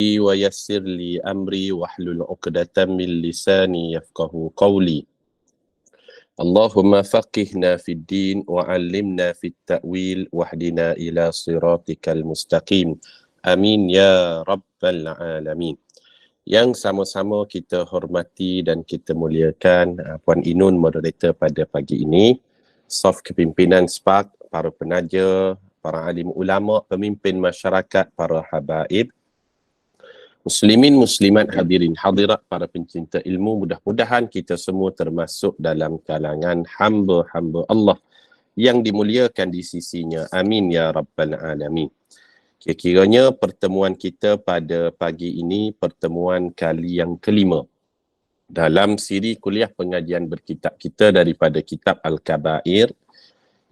ويسر لي أمري واحلل عقدة من لساني يفقه قولي اللهم فقهنا في الدين وعلمنا في التأويل واهدنا إلى صراطك المستقيم آمين يا رب العالمين. Yang sama-sama kita hormati dan kita muliakan Puan Inun, moderator pada pagi ini, staf kepimpinan SPAK, para penaja, para alim ulama, pemimpin masyarakat, para habaib, muslimin, muslimat, hadirin, hadirat, para pencinta ilmu, mudah-mudahan kita semua termasuk dalam kalangan hamba-hamba Allah yang dimuliakan di sisinya. Amin ya rabbal alamin. Kira-kiranya pertemuan kita pada pagi ini pertemuan kali yang kelima dalam siri kuliah pengajian berkitab kita daripada kitab Al-Kabair,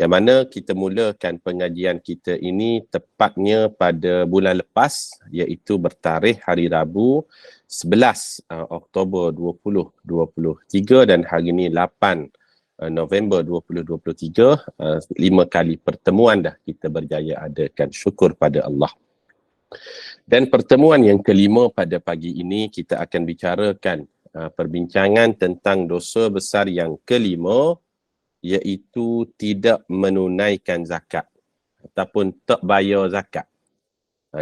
yang mana kita mulakan pengajian kita ini tepatnya pada bulan lepas, iaitu bertarikh hari Rabu 11 Oktober 2023 dan hari ini 8 November 2023, 5 kali pertemuan dah kita berjaya adakan, syukur pada Allah. Dan pertemuan yang kelima pada pagi ini kita akan bicarakan perbincangan tentang dosa besar yang kelima, iaitu tidak menunaikan zakat ataupun tak bayar zakat.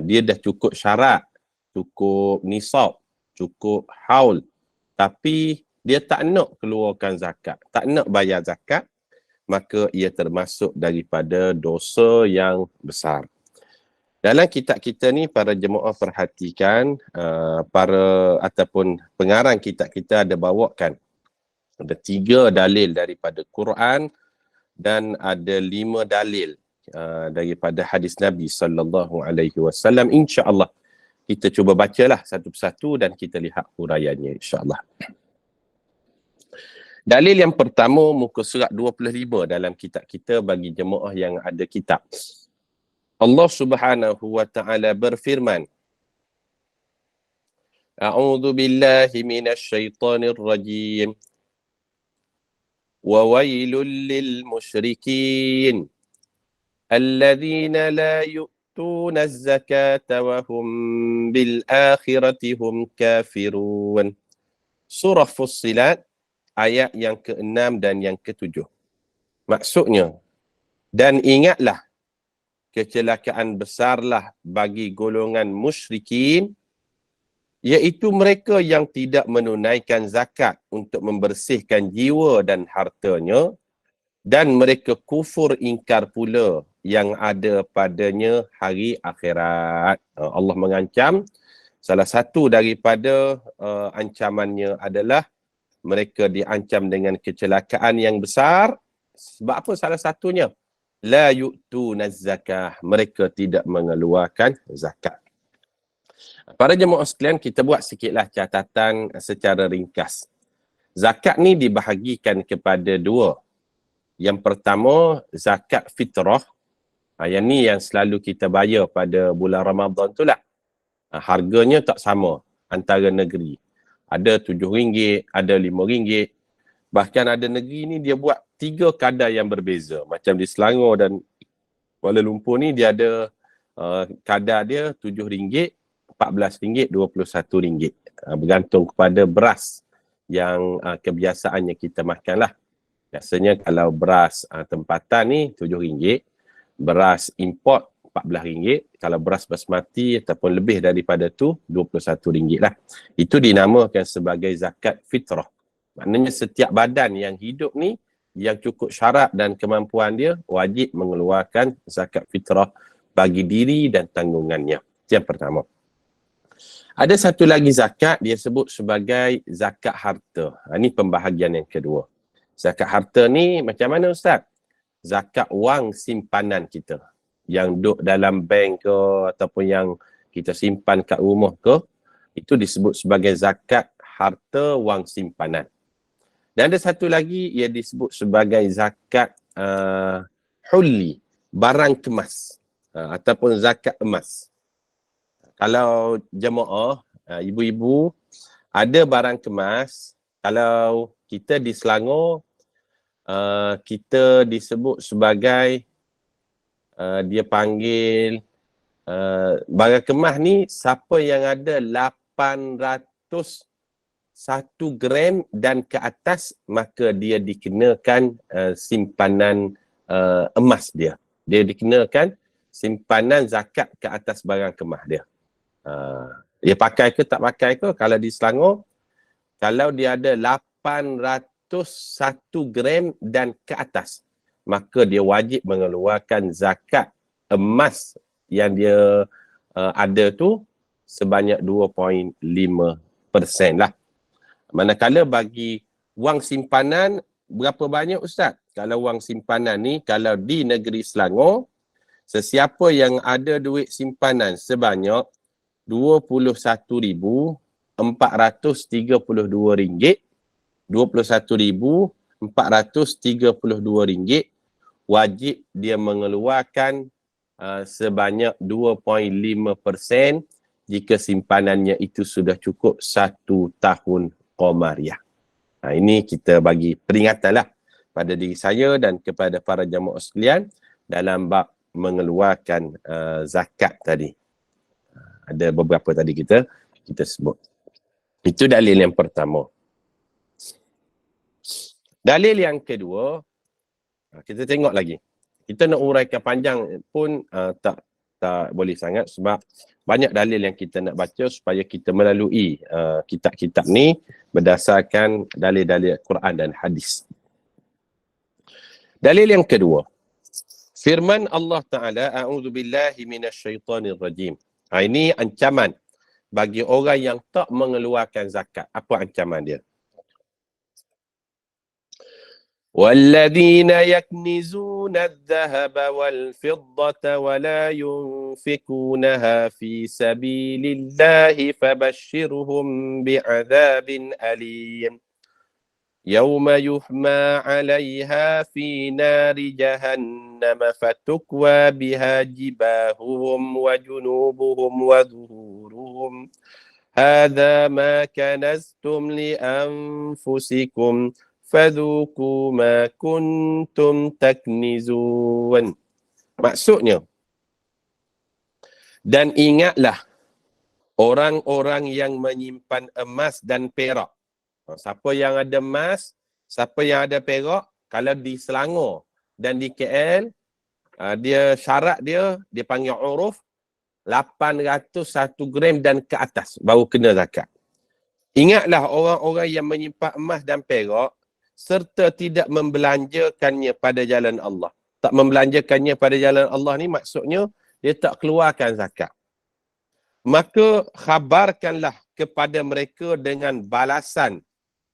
Dia dah cukup syarat, cukup nisab, cukup haul, tapi dia tak nak keluarkan zakat, tak nak bayar zakat, maka ia termasuk daripada dosa yang besar. Dalam kitab kita ni, para jemaah perhatikan, para ataupun pengarang kitab kita ada bawakan ada 3 dalil daripada Quran dan ada 5 dalil daripada hadis Nabi SAW. InsyaAllah kita cuba bacalah satu persatu dan kita lihat huraiannya insyaAllah. Dalil yang pertama muka surat 25 dalam kitab kita bagi jemaah yang ada kitab. Allah Subhanahu wa taala berfirman, A'udzu billahi minasy syaithanir rajim. Wa wailul lil musyrikin alladzina la yu'tuna az-zakata wa hum bil akhirati hum kafirun. Surah Fussilat ayat yang ke-6 dan yang ke-7. Maksudnya, dan ingatlah kecelakaan besarlah bagi golongan musyrikin, iaitu mereka yang tidak menunaikan zakat untuk membersihkan jiwa dan hartanya, dan mereka kufur ingkar pula yang ada padanya hari akhirat. Allah mengancam, salah satu daripada ancamannya adalah mereka diancam dengan kecelakaan yang besar. Sebab apa salah satunya? La yu'tunaz zakah. Mereka tidak mengeluarkan zakat. Para jemaah sekalian, kita buat sikitlah catatan secara ringkas. Zakat ni dibahagikan kepada 2. Yang pertama, zakat fitrah. Yang ni yang selalu kita bayar pada bulan Ramadan tu lah. Harganya tak sama antara negeri. Ada RM7, ada RM5. Bahkan ada negeri ni dia buat 3 kadar yang berbeza. Macam di Selangor dan Kuala Lumpur ni dia ada kadar dia RM7, RM14, RM21. Bergantung kepada beras yang kebiasaannya kita makan lah. Biasanya kalau beras tempatan ni RM7, beras import RM14, kalau beras basmati ataupun lebih daripada tu RM21 lah. Itu dinamakan sebagai zakat fitrah. Maknanya setiap badan yang hidup ni yang cukup syarat dan kemampuan dia wajib mengeluarkan zakat fitrah bagi diri dan tanggungannya. Itu yang pertama. Ada satu lagi zakat, dia sebut sebagai zakat harta. Ini pembahagian yang kedua. Zakat harta ni macam mana Ustaz? Zakat wang simpanan kita yang duduk dalam bank ke ataupun yang kita simpan kat rumah ke, itu disebut sebagai zakat harta wang simpanan. Dan ada satu lagi ia disebut sebagai zakat hulli, barang kemas, ataupun zakat emas. Kalau jemaah, ibu-ibu ada barang kemas, kalau kita di Selangor, kita disebut sebagai dia panggil barang kemas ni siapa yang ada 801 gram dan ke atas, maka dia dikenakan simpanan emas dia. Dia dikenakan simpanan zakat ke atas barang kemas dia. Dia pakai ke tak pakai ke, kalau di Selangor, kalau dia ada 801 gram dan ke atas, maka dia wajib mengeluarkan zakat emas yang dia ada tu sebanyak 2.5% lah. Manakala bagi wang simpanan, berapa banyak Ustaz? Kalau wang simpanan ni, kalau di negeri Selangor, sesiapa yang ada duit simpanan sebanyak RM21,432, RM21,432, wajib dia mengeluarkan sebanyak 2.5% jika simpanannya itu sudah cukup 1 tahun qamariah. Ini kita bagi peringatanlah pada diri saya dan kepada para jamaah sekalian dalam bab mengeluarkan zakat tadi. Ada beberapa tadi kita sebut. Itu dalil yang pertama. Dalil yang kedua, kita tengok lagi. Kita nak uraikan panjang pun tak boleh sangat sebab banyak dalil yang kita nak baca supaya kita melalui kitab-kitab ni berdasarkan dalil-dalil Quran dan hadis. Dalil yang kedua, firman Allah Ta'ala, a'udzubillahi minasyaitanirrajim. Ini ancaman bagi orang yang tak mengeluarkan zakat. Apa ancaman dia? وَالَّذِينَ يَكْنِزُونَ الذَّهَبَ وَالْفِضَّةَ وَلَا يُنْفِقُونَهَا فِي سَبِيلِ اللَّهِ فَبَشِّرْهُمْ بِعَذَابٍ أَلِيمٍ يَوْمَ يُحْمَى عَلَيْهَا فِي نَارِ جَهَنَّمَ فَتُكْوَى بِهَا جِبَاهُهُمْ وَجُنُوبُهُمْ وَظُهُورُهُمْ هَذَا مَا كَنَزْتُمْ لِأَنفُسِكُمْ فَذُوقُوا مَا كُنْتُمْ تَكْنِزُونَ. Maksudnya, dan ingatlah orang-orang yang menyimpan emas dan perak. Siapa yang ada emas, siapa yang ada perak, kalau di Selangor dan di KL, dia syarat dia panggil uruf 801 gram dan ke atas baru kena zakat. Ingatlah orang-orang yang menyimpan emas dan perak serta tidak membelanjakannya pada jalan Allah. Tak membelanjakannya pada jalan Allah ni maksudnya dia tak keluarkan zakat. Maka khabarkanlah kepada mereka dengan balasan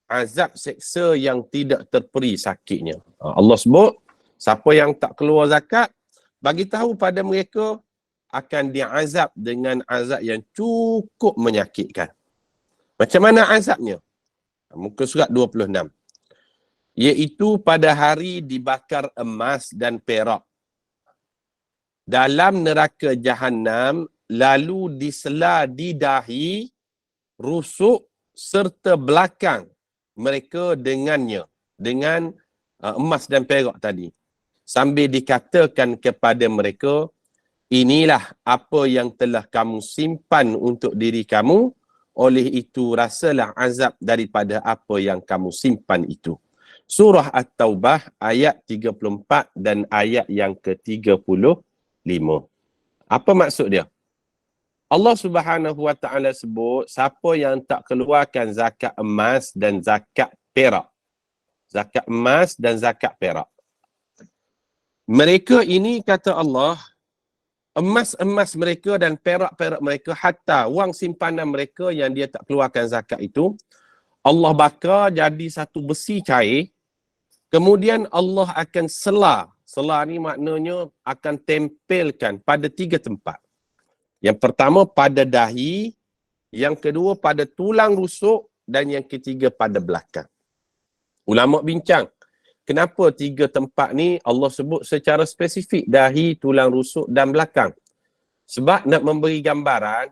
azab seksa yang tidak terperi sakitnya. Allah sebut, siapa yang tak keluar zakat, bagi tahu pada mereka akan diazab dengan azab yang cukup menyakitkan. Macam mana azabnya? Muka surat 26. Iaitu pada hari dibakar emas dan perak dalam neraka Jahannam, lalu disela di dahi, rusuk serta belakang mereka dengannya, dengan emas dan perak tadi, sambil dikatakan kepada mereka, inilah apa yang telah kamu simpan untuk diri kamu, oleh itu rasalah azab daripada apa yang kamu simpan itu. Surah At-Taubah ayat 34 dan ayat yang ke-35. Apa maksud dia? Allah Subhanahu Wa Ta'ala sebut, siapa yang tak keluarkan zakat emas dan zakat perak. Zakat emas dan zakat perak. Mereka ini, kata Allah, emas-emas mereka dan perak-perak mereka, hatta wang simpanan mereka yang dia tak keluarkan zakat itu, Allah bakar jadi satu besi cair. Kemudian Allah akan sela. Sela ni maknanya akan tempelkan pada 3 tempat. Yang pertama pada dahi, yang kedua pada tulang rusuk dan yang ketiga pada belakang. Ulama bincang, kenapa 3 tempat ni Allah sebut secara spesifik, dahi, tulang rusuk dan belakang? Sebab nak memberi gambaran,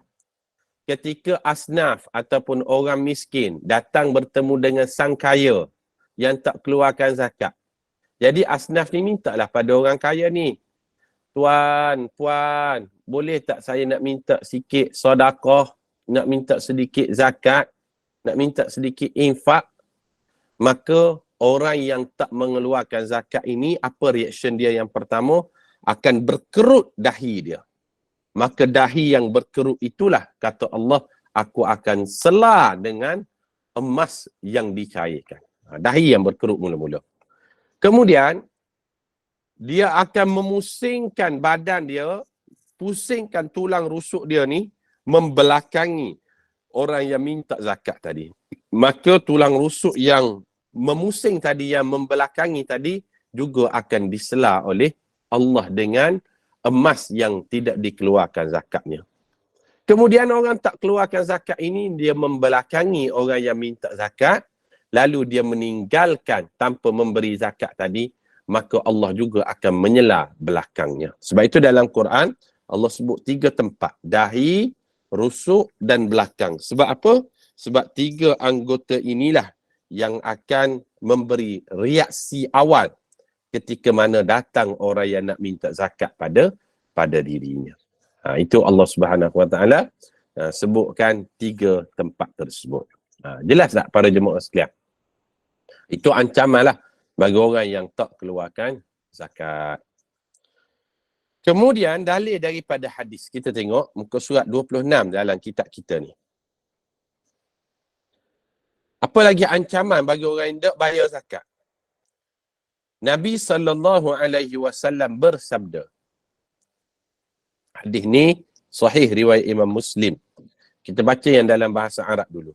ketika asnaf ataupun orang miskin datang bertemu dengan sang kaya yang tak keluarkan zakat. Jadi asnaf ni mintalah pada orang kaya ni, Tuan, puan, boleh tak saya nak minta sikit sedekah, nak minta sedikit zakat, nak minta sedikit infak? Maka orang yang tak mengeluarkan zakat ini, apa reaction dia yang pertama? Akan berkerut dahi dia. Maka dahi yang berkerut itulah, kata Allah, aku akan sela dengan emas yang dicairkan. Dahi yang berkerut mula-mula. Kemudian, dia akan memusingkan badan dia, pusingkan tulang rusuk dia ni, membelakangi orang yang minta zakat tadi. Maka tulang rusuk yang memusing tadi, yang membelakangi tadi, juga akan disela oleh Allah dengan emas yang tidak dikeluarkan zakatnya. Kemudian orang tak keluarkan zakat ini, dia membelakangi orang yang minta zakat, lalu dia meninggalkan tanpa memberi zakat tadi, maka Allah juga akan menyela belakangnya. Sebab itu dalam Quran, Allah sebut 3 tempat. Dahi, rusuk dan belakang. Sebab apa? Sebab 3 anggota inilah yang akan memberi reaksi awal ketika mana datang orang yang nak minta zakat pada dirinya. Itu Allah Subhanahu Wa Taala sebutkan 3 tempat tersebut. Jelas tak para jemaah sekalian? Itu ancaman lah bagi orang yang tak keluarkan zakat. Kemudian dalil daripada hadis, kita tengok muka surat 26 dalam kitab kita ni. Apa lagi ancaman bagi orang yang tak bayar zakat? Nabi SAW bersabda. Hadis ni sahih riwayat Imam Muslim. Kita baca yang dalam bahasa Arab dulu.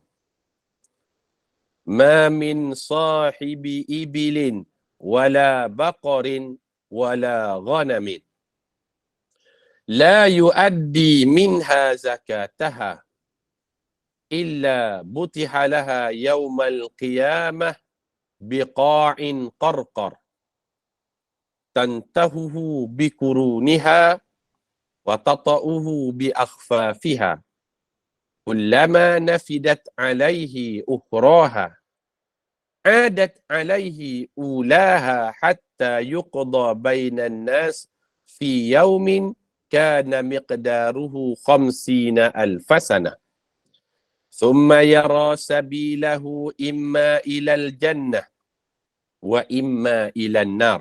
Ma min sahibi ibilin wala baqarin wala ghanamin la yuaddi minha zakataha illa butiha laha yawmal qiyamah biqa'in qarqar tantahuhu bikuruniha wa tata'uhu bi akhfafiha kullama nafidat alaihi ukhraha adat alaihi ulaha hatta yuqda bainan nas fi yaumin kana miqdaruhu 50,000 sana thumma yara sabilahu imma ilal jannah wa imma ilan nar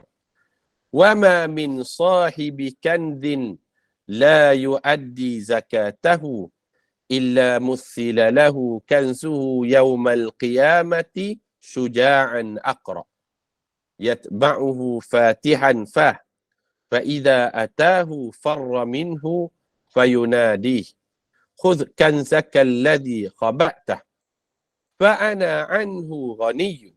wa ma min sahibi kandhin la yuaddi zakatahu illa muthila lahu kanzuhu yawmal qiyamati syuja'an aqra yatba'uhu fatihan fah fa idza atahu farra minhu fayunadih khudh kanzaka alladhi khaba'tah fa ana anhu ghaniy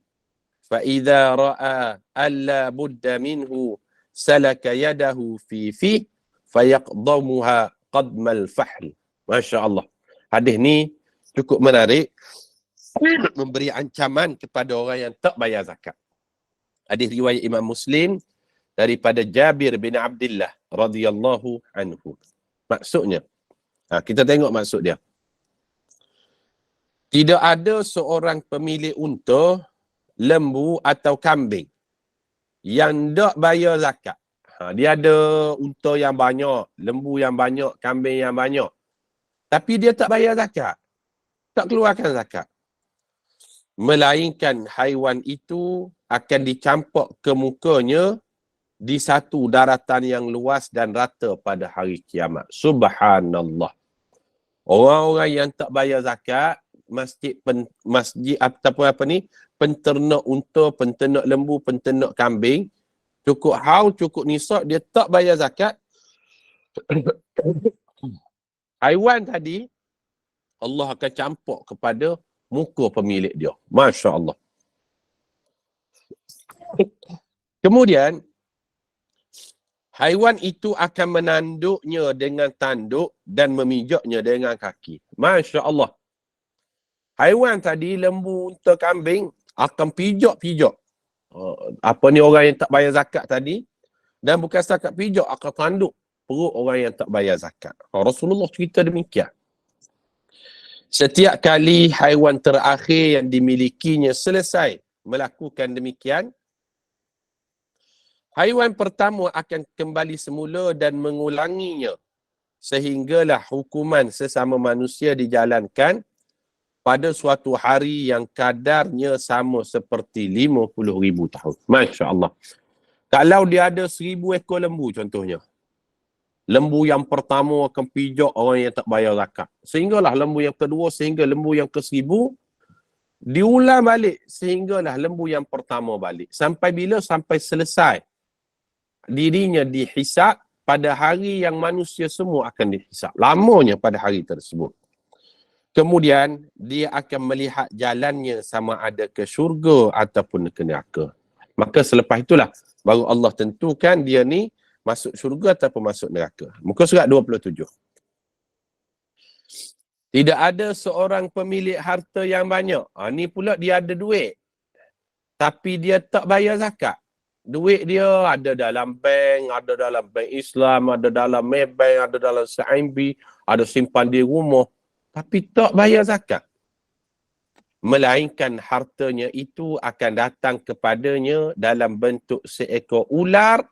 fa idza ra'a alla budda minhu salaka yadahu fi fih fayaqdamuha qadmal fahl. Masya Allah. Hadis ni cukup menarik, memberi ancaman kepada orang yang tak bayar zakat. Hadis riwayat Imam Muslim daripada Jabir bin Abdullah radhiyallahu anhu. Maksudnya, kita tengok maksud dia. Tidak ada seorang pemilik unta, lembu atau kambing yang tak bayar zakat. Dia ada unta yang banyak, lembu yang banyak, kambing yang banyak. Tapi dia tak bayar zakat. Tak keluarkan zakat. Melainkan haiwan itu akan dicampak ke mukanya di satu daratan yang luas dan rata pada hari kiamat. Subhanallah. Orang-orang yang tak bayar zakat, masjid ataupun apa ni, penternak unta, penternak lembu, penternak kambing, cukup haul, cukup nisab, dia tak bayar zakat. Haiwan tadi, Allah akan campak kepada muka pemilik dia. Masya Allah. Kemudian, haiwan itu akan menanduknya dengan tanduk dan memijaknya dengan kaki. Masya Allah. Haiwan tadi, lembu, unta, kambing, akan pijak-pijak. Apa ni orang yang tak bayar zakat tadi. Dan bukan setakat pijak, akan tanduk perut orang yang tak bayar zakat. Rasulullah cerita demikian. Setiap kali haiwan terakhir yang dimilikinya selesai melakukan demikian, Haiwan pertama akan kembali semula dan mengulanginya sehinggalah hukuman sesama manusia dijalankan pada suatu hari yang kadarnya sama seperti 50,000 tahun. Masya Allah. Kalau dia ada 1,000 ekor lembu contohnya. Lembu yang pertama akan pijak orang yang tak bayar zakat. Sehinggalah lembu yang kedua, sehingga lembu yang ke-1,000, diulang balik sehinggalah lembu yang pertama balik. Sampai bila? Sampai selesai. Dirinya dihisap pada hari yang manusia semua akan dihisap. Lamanya pada hari tersebut. Kemudian, dia akan melihat jalannya sama ada ke syurga ataupun ke neraka. Maka selepas itulah, baru Allah tentukan dia ni masuk syurga ataupun masuk neraka. Muka surat 27. Tidak ada seorang pemilik harta yang banyak. Ni pula dia ada duit. Tapi dia tak bayar zakat. Duit dia ada dalam bank, ada dalam bank Islam, ada dalam Maybank, ada dalam CIMB, ada simpan di rumah. Tapi tak bayar zakat. Melainkan hartanya itu akan datang kepadanya dalam bentuk seekor ular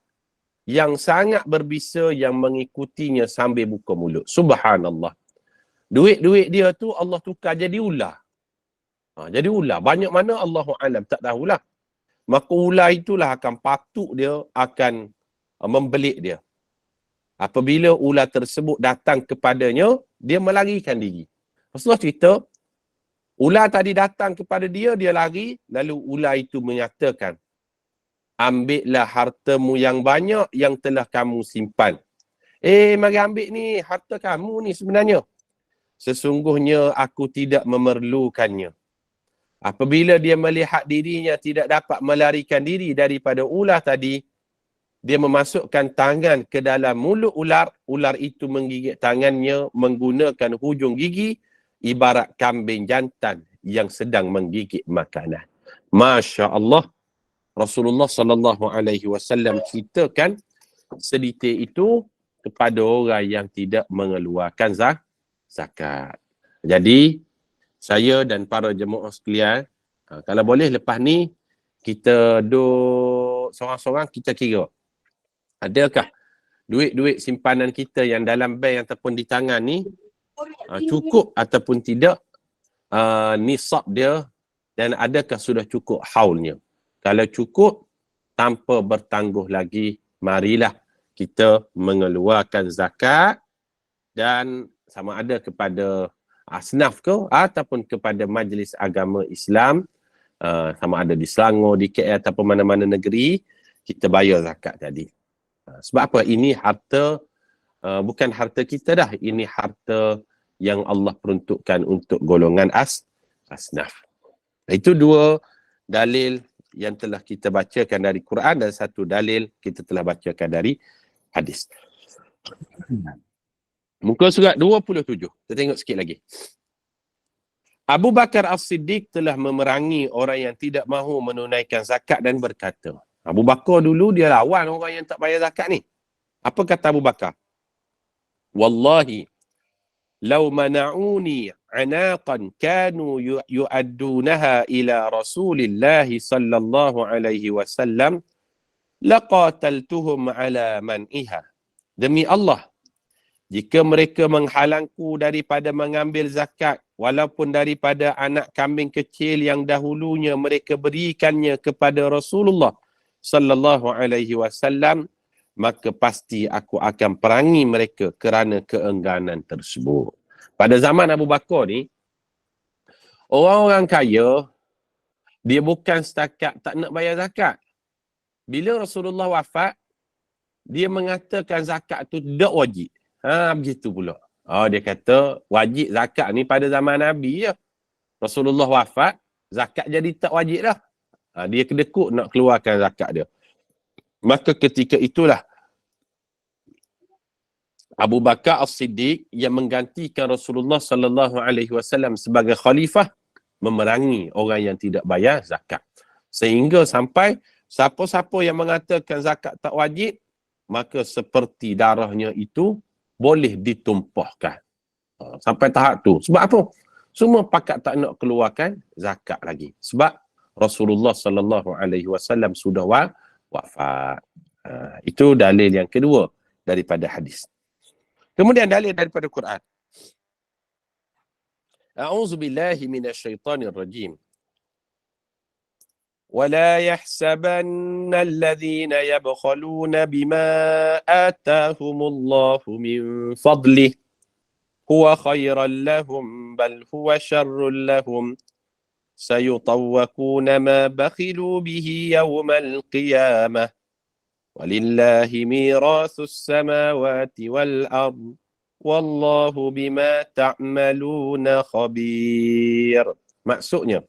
yang sangat berbisa yang mengikutinya sambil buka mulut. Subhanallah. Duit-duit dia tu Allah tukar jadi ular. Jadi ular. Banyak mana Allahu alam, tak tahulah. Maka ular itulah akan patuk dia, akan membelik dia. Apabila ular tersebut datang kepadanya, dia melarikan diri. Rasulullah cerita, ular tadi datang kepada dia, dia lari, lalu ular itu menyatakan, ambillah hartamu yang banyak yang telah kamu simpan. Mari ambil ni, harta kamu ni sebenarnya. Sesungguhnya aku tidak memerlukannya. Apabila dia melihat dirinya tidak dapat melarikan diri daripada ular tadi, dia memasukkan tangan ke dalam mulut ular. Ular itu menggigit tangannya menggunakan hujung gigi ibarat kambing jantan yang sedang menggigit makanan. Masya Allah. Rasulullah SAW ceritakan sedetail itu kepada orang yang tidak mengeluarkan zakat. Jadi, saya dan para jemaah sekalian, kalau boleh lepas ni, kita duduk seorang-seorang, kita kira. Adakah duit-duit simpanan kita yang dalam bank ataupun di tangan ni, cukup ataupun tidak nisab dia, dan adakah sudah cukup haulnya. Kalau cukup, tanpa bertangguh lagi, marilah kita mengeluarkan zakat dan sama ada kepada asnaf ke ataupun kepada majlis agama Islam, sama ada di Selangor, di KL ataupun mana-mana negeri, kita bayar zakat tadi. Sebab apa? Ini harta, bukan harta kita dah. Ini harta yang Allah peruntukkan untuk golongan asnaf. Itu dua dalil yang telah kita bacakan dari Quran dan satu dalil kita telah bacakan dari hadis. Muka surat 27. Kita tengok sikit lagi. Abu Bakar As-Siddiq telah memerangi orang yang tidak mahu menunaikan zakat dan berkata, Abu Bakar dulu dia lawan orang yang tak bayar zakat ni. Apa kata Abu Bakar? Wallahi, law mana'uni anaqan kanu yu'addunaha ila Rasulillah sallallahu alaihi wasallam laqataltuhum ala man'iha. Demi Allah, jika mereka menghalangku daripada mengambil zakat, walaupun daripada anak kambing kecil yang dahulunya mereka berikannya kepada Rasulullah sallallahu alaihi wasallam, maka pasti aku akan perangi mereka kerana keengganan tersebut. Pada zaman Abu Bakar ni, orang-orang kaya, dia bukan setakat tak nak bayar zakat. Bila Rasulullah wafat, dia mengatakan zakat tu tak wajib. Begitu pula. Dia kata wajib zakat ni pada zaman Nabi je. Rasulullah wafat, zakat jadi tak wajib dah. Dia kedekut nak keluarkan zakat dia. Maka ketika itulah Abu Bakar As-Siddiq yang menggantikan Rasulullah sallallahu alaihi wasallam sebagai khalifah memerangi orang yang tidak bayar zakat. Sehingga sampai siapa-siapa yang mengatakan zakat tak wajib, maka seperti darahnya itu boleh ditumpahkan. Sampai tahap tu. Sebab apa? Semua pakat tak nak keluarkan zakat lagi. Sebab Rasulullah sallallahu alaihi wasallam sudah wafat. Itu dalil yang kedua daripada hadis. Kemudian dalil daripada Quran. A'udzubillahi minasyaitonirrajim. ولا يحسبن الذين يبخلون بما آتاهم الله من فضله هو خيرا لهم بل هو شر لهم سيطوقون ما بخلوا به يوم القيامة ولله ميراث السماوات والأرض والله بما تعملون خبير. Maksudnya,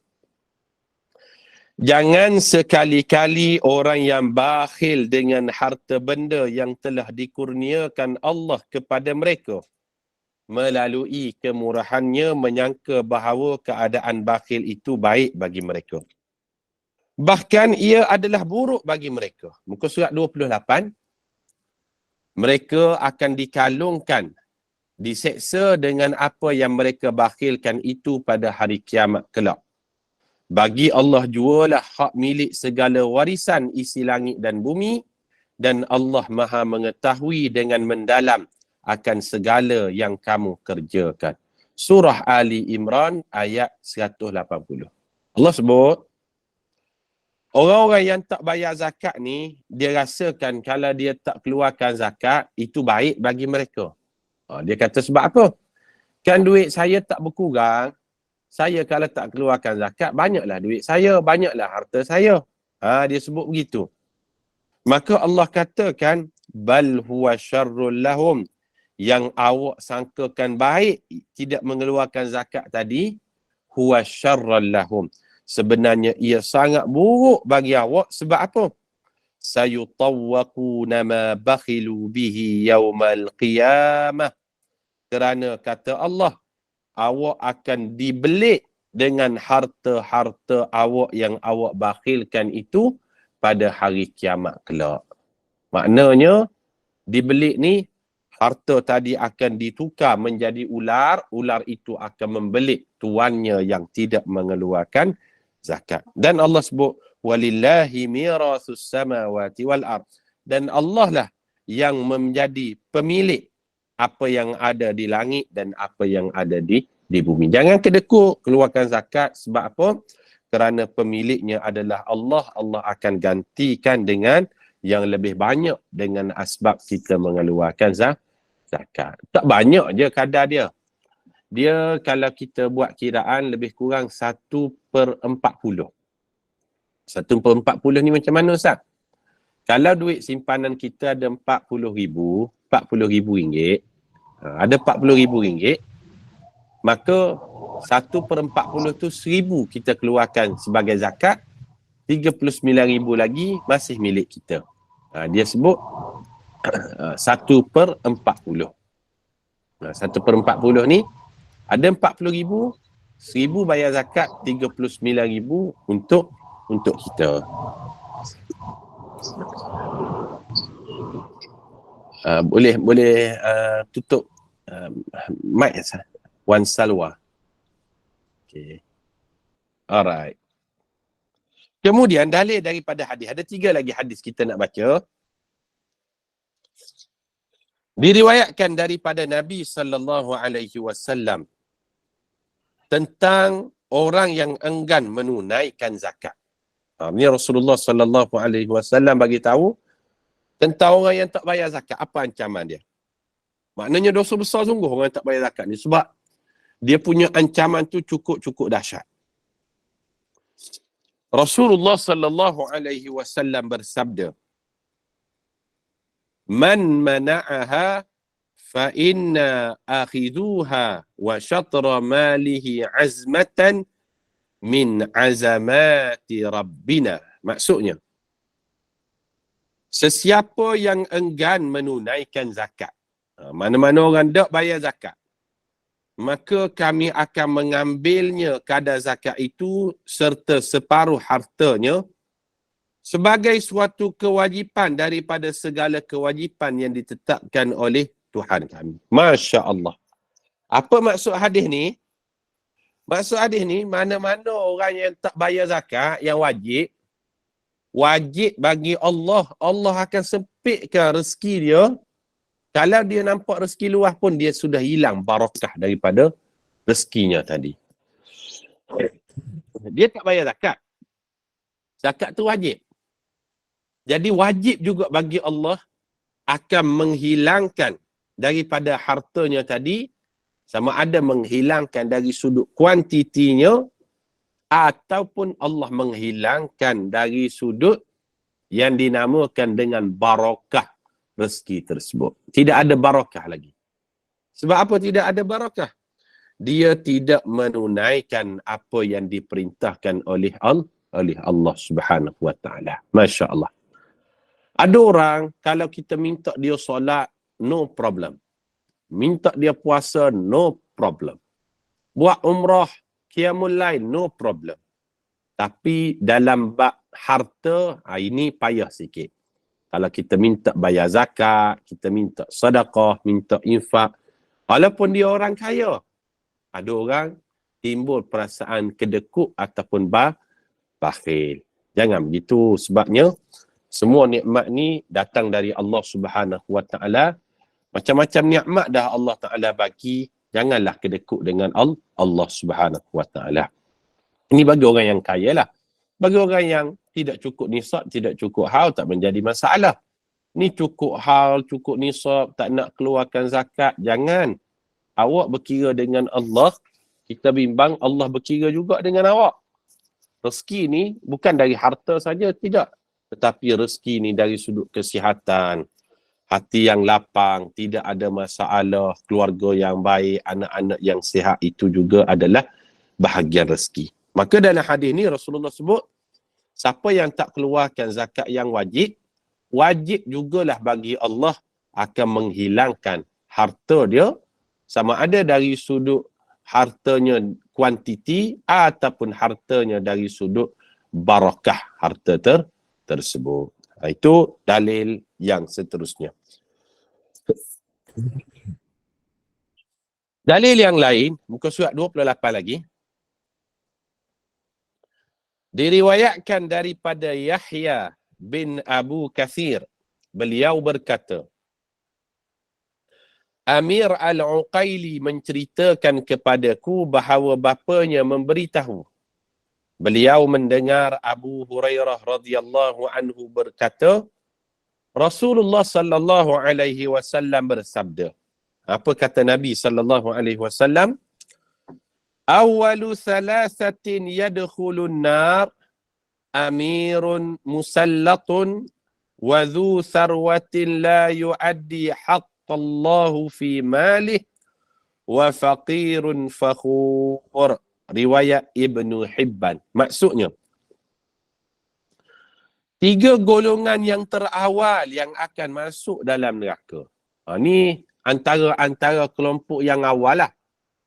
jangan sekali-kali orang yang bakhil dengan harta benda yang telah dikurniakan Allah kepada mereka melalui kemurahannya menyangka bahawa keadaan bakhil itu baik bagi mereka. Bahkan ia adalah buruk bagi mereka. Muka surat 28, mereka akan dikalungkan, diseksa dengan apa yang mereka bakhilkan itu pada hari kiamat kelak. Bagi Allah jualah hak milik segala warisan isi langit dan bumi, dan Allah Maha mengetahui dengan mendalam akan segala yang kamu kerjakan. Surah Ali Imran ayat 180. Allah sebut, orang-orang yang tak bayar zakat ni, dia rasakan kalau dia tak keluarkan zakat, itu baik bagi mereka. Dia kata sebab apa? Kan duit saya tak berkurang, saya kalau tak keluarkan zakat, banyaklah duit saya, banyaklah harta saya. Dia sebut begitu. Maka Allah katakan, bal huwa syarrul lahum. Yang awak sangkakan baik, tidak mengeluarkan zakat tadi, huwa syarrul lahum. Sebenarnya ia sangat buruk bagi awak. Sebab apa? Sayutawwaquna ma bakhilu bihi yaumal qiyamah. Kerana kata Allah, awak akan dibelit dengan harta-harta awak yang awak bakhilkan itu pada hari kiamat kelak. Maknanya, dibelit ni, harta tadi akan ditukar menjadi ular, ular itu akan membelit tuannya yang tidak mengeluarkan zakat. Dan Allah sebut, walillahi mirasus samawati wal ard. Dan Allah lah yang menjadi pemilik apa yang ada di langit dan apa yang ada di bumi. Jangan kedekut keluarkan zakat. Sebab apa? Kerana pemiliknya adalah Allah. Allah akan gantikan dengan yang lebih banyak dengan asbab kita mengeluarkan zakat. Tak banyak je kadar dia. Dia kalau kita buat kiraan lebih kurang 1/40. 1/40 ni macam mana Ustaz? Kalau duit simpanan kita ada RM40,000, ada RM40,000, maka 1/40 tu 1,000 kita keluarkan sebagai zakat, 39,000 lagi masih milik kita. Dia sebut 1/40. 1/40 ni ada 40,000, 1,000 bayar zakat, 39,000 untuk kita. Boleh tutup mic Wan Salwa. Okay. Alright. Kemudian dalil daripada hadis. Ada 3 lagi hadis kita nak baca. Diriwayatkan daripada Nabi SAW tentang orang yang enggan menunaikan zakat. Ini Rasulullah SAW bagi tahu tentang orang yang tak bayar zakat. Apa ancaman dia? Maknanya dosa besar sungguh orang yang tak bayar zakat ni. Sebab dia punya ancaman tu cukup dahsyat. Rasulullah SAW bersabda, man mana'aha fa inna akhiduha wa syatra malihi azmatan min azamati rabbina. Maksudnya, sesiapa yang enggan menunaikan zakat, mana-mana orang tak bayar zakat, maka kami akan mengambilnya kadar zakat itu serta separuh hartanya sebagai suatu kewajipan daripada segala kewajipan yang ditetapkan oleh Tuhan kami. Masya Allah. Apa maksud hadis ni? Maksud hadis ni, mana-mana orang yang tak bayar zakat, yang wajib, wajib bagi Allah. Allah akan sempitkan rezeki dia. Kalau dia nampak rezeki luas pun, dia sudah hilang barakah daripada rezekinya tadi. Dia tak bayar zakat. Zakat tu wajib. Jadi wajib juga bagi Allah akan menghilangkan daripada hartanya tadi, sama ada menghilangkan dari sudut kuantitinya ataupun Allah menghilangkan dari sudut yang dinamakan dengan barakah rezeki tersebut. Tidak ada barakah lagi. Sebab apa tidak ada barakah? Dia tidak menunaikan apa yang diperintahkan oleh Allah Subhanahu wa taala. Masya-Allah. Ada orang kalau kita minta dia solat, no problem. Minta dia puasa, no problem. Buat umrah, qiyamul lail, no problem. Tapi dalam bab harta, ini payah sikit. Kalau kita minta bayar zakat, kita minta sedekah, minta infak, walaupun dia orang kaya, ada orang timbul perasaan kedekut ataupun bakhil. Jangan begitu, sebabnya semua nikmat ni datang dari Allah Subhanahu wa taala. Macam-macam nikmat dah Allah Taala bagi, janganlah kedekut dengan Allah Subhanahu wa taala. Ini bagi orang yang kaya lah. Bagi orang yang tidak cukup nisab, tidak cukup haul, tak menjadi masalah. Ni cukup haul, cukup nisab, tak nak keluarkan zakat, jangan. Awak berkira dengan Allah, kita bimbang Allah berkira juga dengan awak. Rezeki ni bukan dari harta saja, tidak. Tetapi rezeki ni dari sudut kesihatan, hati yang lapang, tidak ada masalah, keluarga yang baik, anak-anak yang sihat, itu juga adalah bahagian rezeki. Maka dalam hadis ni Rasulullah sebut, siapa yang tak keluarkan zakat yang wajib, wajib jugalah bagi Allah akan menghilangkan harta dia, sama ada dari sudut hartanya kuantiti ataupun hartanya dari sudut barakah harta tersebut. Itu dalil yang seterusnya. Dalil yang lain, muka surat 28 lagi. Diriwayatkan daripada Yahya bin Abu Kathir. Beliau berkata, Amir Al-Uqaili menceritakan kepadaku bahawa bapanya memberitahu. Beliau mendengar Abu Hurairah radhiyallahu anhu berkata, Rasulullah sallallahu alaihi wasallam bersabda. Apa kata Nabi sallallahu alaihi wasallam? Awwalu thalathatin yadkhulun nar amirun musallatun wa dhu tharwatin la yuaddi haqqallahu fi malih wa faqirun fakhur. Riwayat Ibnu Hibban. Maksudnya, 3 golongan yang terawal yang akan masuk dalam neraka. Ni antara kelompok yang awal lah,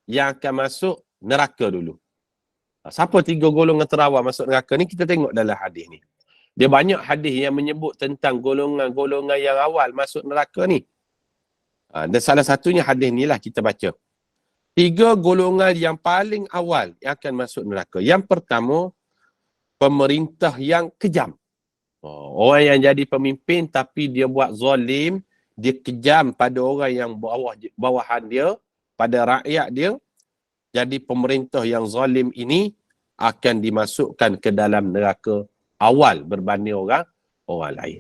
yang akan masuk neraka dulu. Siapa 3 golongan terawal masuk neraka ni? Kita tengok dalam hadis ni. Dia banyak hadis yang menyebut tentang golongan-golongan yang awal masuk neraka ni. Dan salah satunya hadis ni lah kita baca. 3 golongan yang paling awal yang akan masuk neraka. Yang pertama, pemerintah yang kejam. Orang yang jadi pemimpin tapi dia buat zalim, dia kejam pada orang yang bawahan dia, pada rakyat dia. Jadi pemerintah yang zalim ini akan dimasukkan ke dalam neraka awal berbanding orang lain.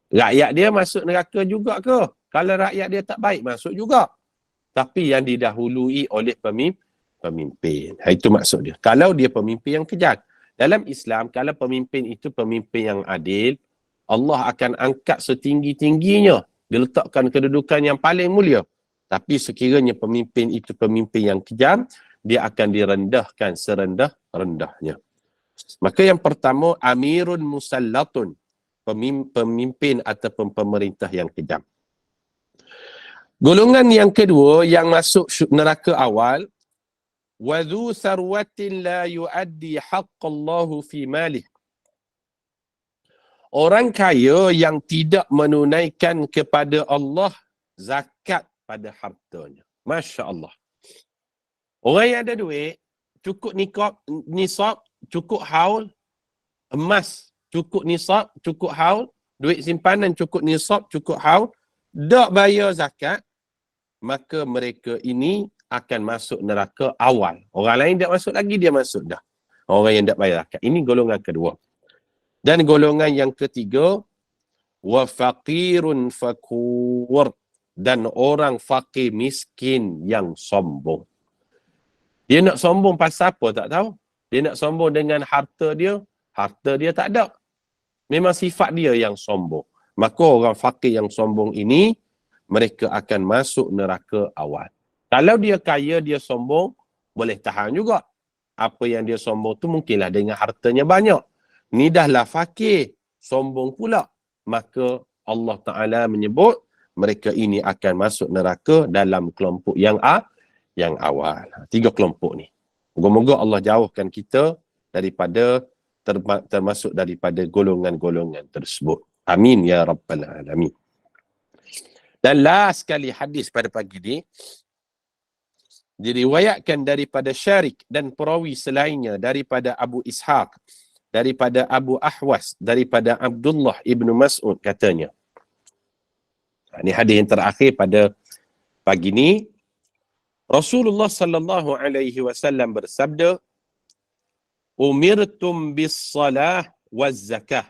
Rakyat dia masuk neraka juga ke? Kalau rakyat dia tak baik, masuk juga. Tapi yang didahului oleh pemimpin. Itu maksud dia. Kalau dia pemimpin yang kejam. Dalam Islam, kalau pemimpin itu pemimpin yang adil, Allah akan angkat setinggi-tingginya. Diletakkan kedudukan yang paling mulia. Tapi sekiranya pemimpin itu pemimpin yang kejam, dia akan direndahkan serendah-rendahnya. Maka yang pertama, amirun musallatun. Pemimpin ataupun pemerintah yang kejam. Golongan yang kedua yang masuk neraka awal, وَذُو ثَرْوَةٍ لَا يُؤَدِّي حَقَّ اللَّهُ فِي مَالِهِ. Orang kaya yang tidak menunaikan kepada Allah zakat pada hartanya. Masya Allah. Orang yang ada duit, cukup nisab, cukup haul, emas cukup nisab, cukup haul, duit simpanan cukup nisab, cukup haul, tak bayar zakat, maka mereka ini akan masuk neraka awal. Orang lain tak masuk lagi, dia masuk dah. Orang yang tak bayar zakat. Ini golongan kedua. Dan golongan yang ketiga, wa faqirun fakur, dan orang fakir miskin yang sombong. Dia nak sombong pasal apa tak tahu. Dia nak sombong dengan harta dia tak ada. Memang sifat dia yang sombong. Maka orang fakir yang sombong ini, mereka akan masuk neraka awal. Kalau dia kaya, dia sombong, boleh tahan juga. Apa yang dia sombong tu mungkinlah dengan hartanya banyak. Ni dahlah fakir, sombong pula. Maka Allah Ta'ala menyebut, mereka ini akan masuk neraka dalam kelompok yang awal. 3 kelompok ni. Moga-moga Allah jauhkan kita daripada termasuk daripada golongan-golongan tersebut. Amin ya rabbal alamin. Dan last sekali hadis pada pagi ni diriwayatkan daripada Syarik dan perawi selainnya daripada Abu Ishaq, daripada Abu Ahwas, daripada Abdullah ibnu Mas'ud katanya. Ini hadis yang terakhir pada pagi ni. Rasulullah sallallahu alaihi wasallam bersabda, "Umirtum bis-salah waz-zakah.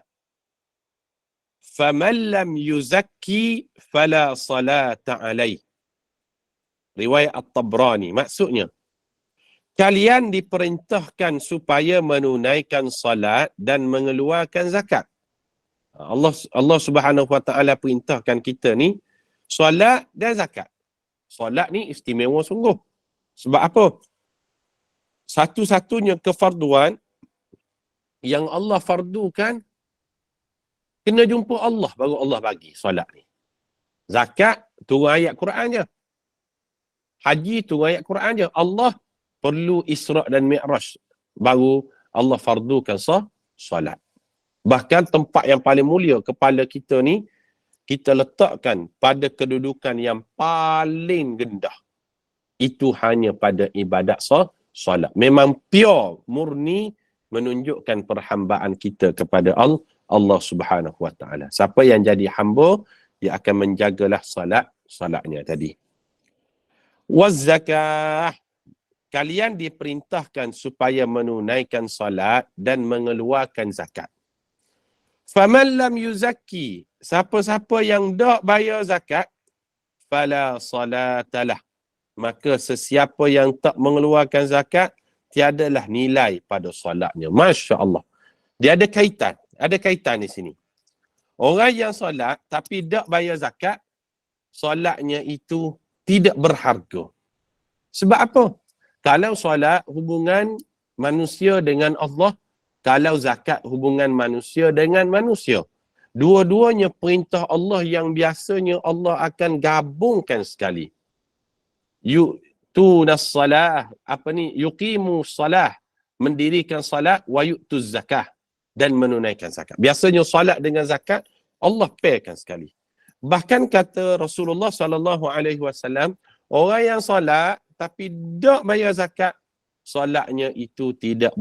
Faman lam yuzakki fala salata alaih." Riwayat At-Tabrani. Maksudnya, kalian diperintahkan supaya menunaikan salat dan mengeluarkan zakat. Allah Subhanahu Wa Taala perintahkan kita ni salat dan zakat. Salat ni istimewa sungguh. Sebab apa? Satu-satunya kefarduan yang Allah fardukan, kena jumpa Allah baru Allah bagi salat ni. Zakat turun ayat Quran je. Haji turun ayat Quran je. Allah perlu Isra' dan Mi'raj baru Allah fardukan salat. Bahkan tempat yang paling mulia kepala kita ni, kita letakkan pada kedudukan yang paling rendah. Itu hanya pada ibadat salat. Memang pure, murni menunjukkan perhambaan kita kepada Allah Subhanahu Wa Taala. Siapa yang jadi hamba, dia akan menjagalah salatnya tadi. Waz-zakah, kalian diperintahkan supaya menunaikan salat dan mengeluarkan zakat. Faman lam yuzakki, siapa-siapa yang tak bayar zakat, fala salatalah, maka sesiapa yang tak mengeluarkan zakat, tiadalah nilai pada solatnya. Masya Allah. Dia ada kaitan di sini. Orang yang solat tapi tak bayar zakat, solatnya itu tidak berharga. Sebab apa? Kalau solat hubungan manusia dengan Allah, kalau zakat hubungan manusia dengan manusia. Dua-duanya perintah Allah yang biasanya Allah akan gabungkan sekali. Yu'tunas salah, yuqimu salah, mendirikan salat, wa yu'tuz zakah, dan menunaikan zakat. Biasanya salat dengan zakat Allah pairkan sekali. Bahkan kata Rasulullah sallallahu alaihi wasallam, orang yang salat tapi tak bayar zakat, salatnya itu tidak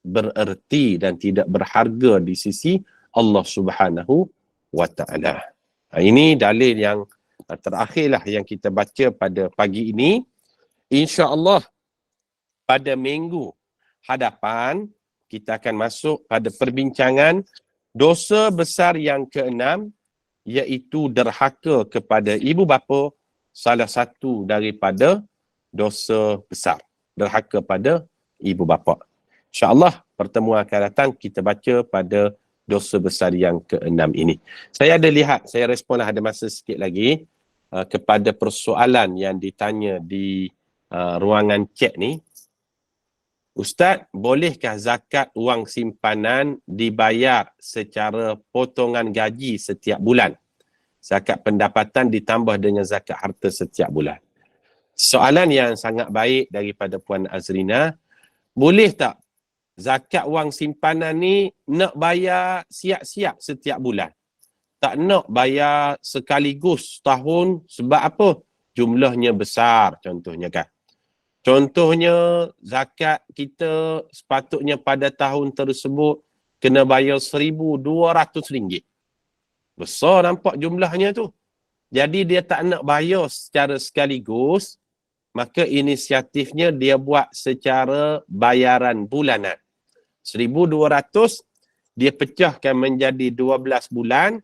bererti dan tidak berharga di sisi Allah Subhanahu Wa Taala. Ini dalil yang terakhirlah yang kita baca pada pagi ini. Insya-Allah pada minggu hadapan kita akan masuk pada perbincangan dosa besar yang keenam, iaitu derhaka kepada ibu bapa, salah satu daripada dosa besar. Derhaka pada ibu bapa. InsyaAllah pertemuan akan datang kita baca pada dosa besar yang keenam ini. Saya ada lihat, saya responlah ada masa sikit lagi kepada persoalan yang ditanya di ruangan chat ni. Ustaz, bolehkah zakat wang simpanan dibayar secara potongan gaji setiap bulan? Zakat pendapatan ditambah dengan zakat harta setiap bulan. Soalan yang sangat baik daripada Puan Azrina. Boleh tak zakat wang simpanan ni nak bayar siap-siap setiap bulan? Tak nak bayar sekaligus tahun, sebab apa? Jumlahnya besar contohnya kan. Contohnya zakat kita sepatutnya pada tahun tersebut kena bayar RM1,200. Besar nampak jumlahnya tu. Jadi dia tak nak bayar secara sekaligus, maka inisiatifnya dia buat secara bayaran bulanan. 1,200 dia pecahkan menjadi 12 bulan,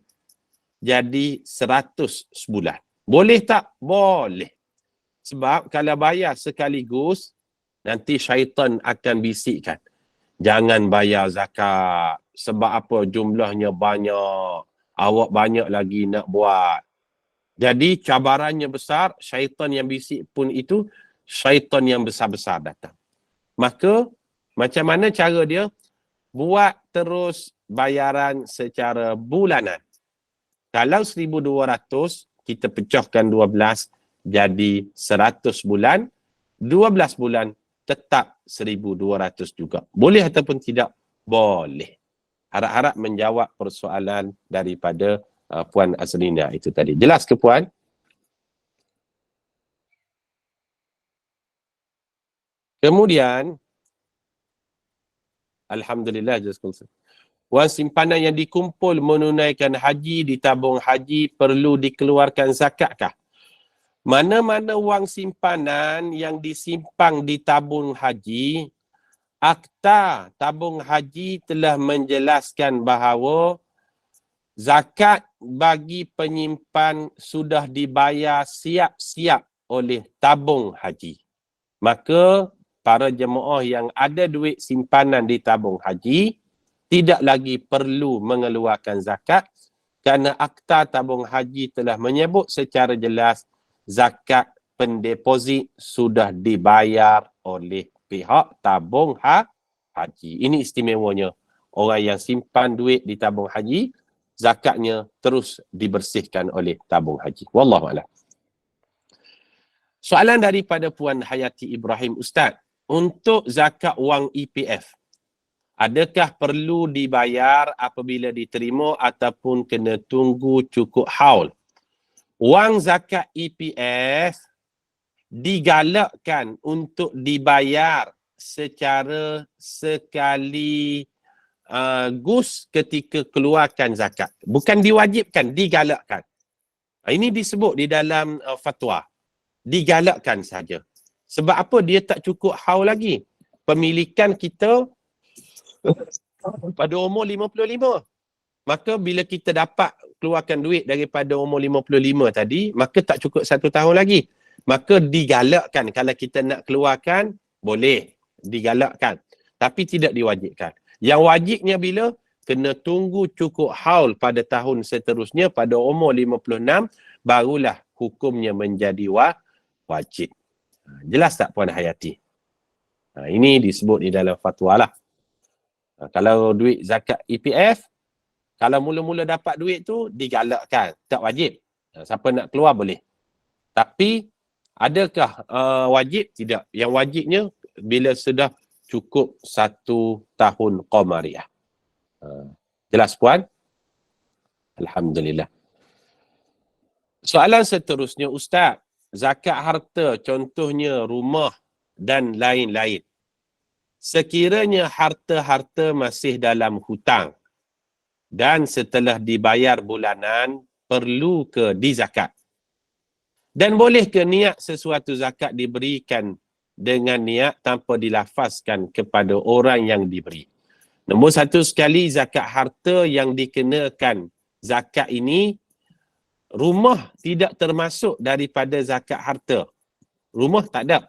jadi 100 sebulan. Boleh tak? Boleh. Sebab kalau bayar sekaligus, nanti syaitan akan bisikkan, jangan bayar zakat. Sebab apa? Jumlahnya banyak. Awak banyak lagi nak buat. Jadi cabarannya besar, syaitan yang bisik pun itu, syaitan yang besar-besar datang. Maka, macam mana cara dia? Buat terus bayaran secara bulanan. Kalau 1,200, kita pecahkan 12, jadi 100 bulan. 12 bulan, tetap 1,200 juga. Boleh ataupun tidak? Boleh. Harap-harap menjawab persoalan daripada Puan Azlina itu tadi. Jelas ke Puan? Kemudian, Alhamdulillah, wang simpanan yang dikumpul menunaikan haji di tabung haji perlu dikeluarkan zakatkah? Mana-mana wang simpanan yang disimpan di tabung haji, Akta Tabung Haji telah menjelaskan bahawa zakat bagi penyimpan sudah dibayar siap-siap oleh tabung haji. Maka para jemaah yang ada duit simpanan di tabung haji tidak lagi perlu mengeluarkan zakat kerana Akta Tabung Haji telah menyebut secara jelas zakat pendeposit sudah dibayar oleh pihak tabung haji. Ini istimewanya. Orang yang simpan duit di tabung haji, zakatnya terus dibersihkan oleh tabung haji. Wallahualam. Soalan daripada Puan Hayati Ibrahim, Ustaz, untuk zakat wang EPF, adakah perlu dibayar apabila diterima ataupun kena tunggu cukup haul? Wang zakat EPF digalakkan untuk dibayar secara sekali gus ketika keluarkan zakat. Bukan diwajibkan, digalakkan. Ini disebut di dalam fatwa. Digalakkan saja. Sebab apa? Dia tak cukup haul lagi. Pemilikan kita pada umur 55. Maka bila kita dapat keluarkan duit daripada umur 55 tadi, maka tak cukup 1 tahun lagi. Maka digalakkan. Kalau kita nak keluarkan, boleh digalakkan. Tapi tidak diwajibkan. Yang wajibnya bila? Kena tunggu cukup haul pada tahun seterusnya, pada umur 56, barulah hukumnya menjadi wajib. Jelas tak Puan Hayati? Ini disebut di dalam fatwa lah. Kalau duit zakat EPF, kalau mula-mula dapat duit tu, digalakkan. Tak wajib. Siapa nak keluar boleh. Tapi, adakah wajib? Tidak. Yang wajibnya, bila sudah cukup 1 tahun Qamariah. Jelas Puan? Alhamdulillah. Soalan seterusnya, Ustaz. Zakat harta, contohnya rumah dan lain-lain. Sekiranya harta-harta masih dalam hutang dan setelah dibayar bulanan, perlu ke dizakat? Dan boleh ke niat sesuatu zakat diberikan dengan niat tanpa dilafazkan kepada orang yang diberi? Nombor 1 sekali, zakat harta yang dikenakan zakat ini, rumah tidak termasuk daripada zakat harta. Rumah tak ada.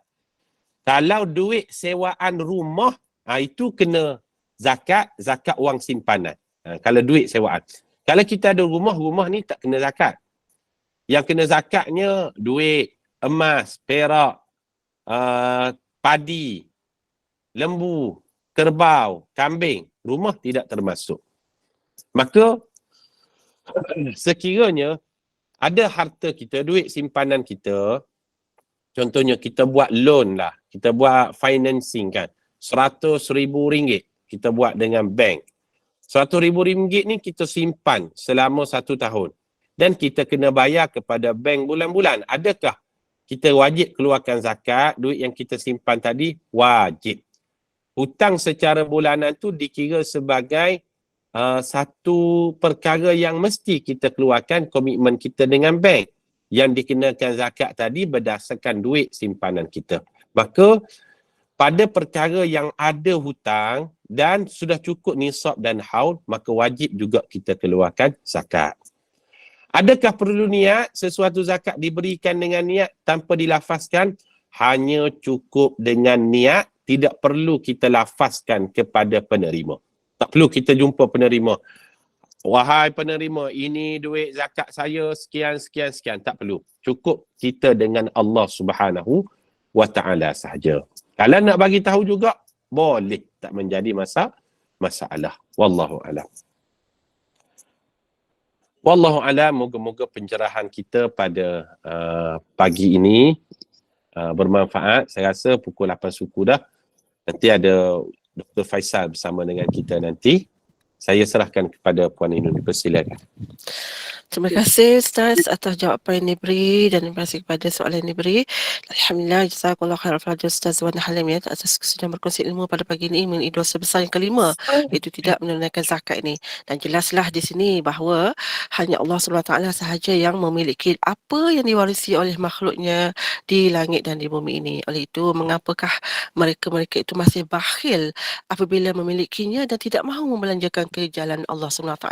Kalau duit sewaan rumah, itu kena zakat wang simpanan. Kalau duit sewaan. Kalau kita ada rumah ni tak kena zakat. Yang kena zakatnya duit, emas, perak, padi, lembu, kerbau, kambing. Rumah tidak termasuk. Maka sekiranya ada harta kita, duit simpanan kita, contohnya kita buat loan lah, kita buat financing kan, RM100,000 kita buat dengan bank. RM100,000 ni kita simpan selama 1 tahun. Dan kita kena bayar kepada bank bulan-bulan. Adakah kita wajib keluarkan zakat? Duit yang kita simpan tadi wajib. Hutang secara bulanan tu dikira sebagai satu perkara yang mesti kita keluarkan, komitmen kita dengan bank yang dikenakan zakat tadi berdasarkan duit simpanan kita. Maka pada perkara yang ada hutang dan sudah cukup nisab dan haul, maka wajib juga kita keluarkan zakat. Adakah perlu niat? Sesuatu zakat diberikan dengan niat tanpa dilafazkan? Hanya cukup dengan niat, tidak perlu kita lafazkan kepada penerima. Tak perlu kita jumpa penerima. Wahai penerima, ini duit zakat saya sekian, sekian, sekian. Tak perlu. Cukup kita dengan Allah Subhanahu wa Ta'ala sahaja. Kalau nak bagi tahu juga, boleh. Tak menjadi masalah. Wallahu a'lam. Wallahu a'lam, moga-moga pencerahan kita pada pagi ini bermanfaat. Saya rasa pukul 8 suku dah. Nanti ada Dr. Faisal bersama dengan kita nanti. Saya serahkan kepada Puan Ainun, dipersilakan. Terima kasih Ustaz atas jawapan yang diberi dan terima kasih kepada soalan yang diberi. Alhamdulillah, jazakallah khair kepada Ustaz Wan Halim ya atas kesudahan berkongsi ilmu pada pagi ini mengenai dosa besar yang kelima, iaitu tidak menunaikan zakat ini. Dan jelaslah di sini bahawa hanya Allah SWT sahaja yang memiliki apa yang diwarisi oleh makhluknya di langit dan di bumi ini. Oleh itu, mengapakah mereka-mereka itu masih bakhil apabila memilikinya dan tidak mahu membelanjakan ke jalan Allah SWT.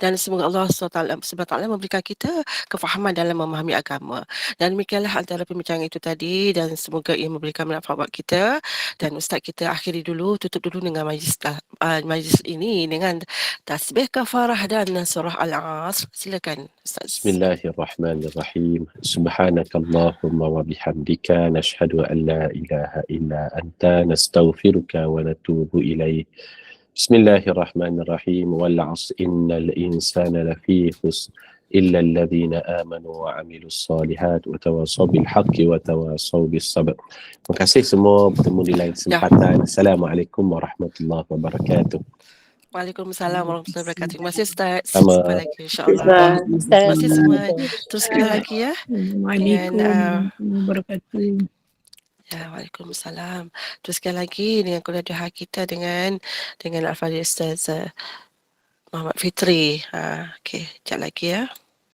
Dan semoga Allah SWT memberikan kita kefahaman dalam memahami agama. Dan demikianlah antara pembincangan itu tadi dan semoga ia memberikan manfaat buat kita. Dan Ustaz kita akhiri dulu, tutup dulu dengan majlis ini dengan tasbih kafarah dan surah Al-Asr. Silakan Ustaz. Bismillahirrahmanirrahim. Subhanakallahumma wa bihamdika nashhadu an la ilaha illa anta nastaghfiruka wa natubu ilaik. Bismillahirrahmanirrahim. Wal 'asr innal insana lafi khusr illa alladhina amanu wa 'amilus solihat wa tawassaw bil haqqi wa tawassaw bis sabr. Terima kasih semua, bertemu di lain kesempatan. Assalamualaikum warahmatullahi wabarakatuh. Waalaikumsalam warahmatullahi wabarakatuh. Terima kasih Ustaz. Sama. Jumpa lagi insya-Allah. Terima kasih semua. Teruskan lagi ya. Waalaikumsalam warahmatullahi wabarakatuh. Ya, Waalaikumsalam. Teruskan lagi dengan kuliah duha kita dengan Al-Fadhil Ustaz Muhammad Fitri. Okey, sekejap lagi ya.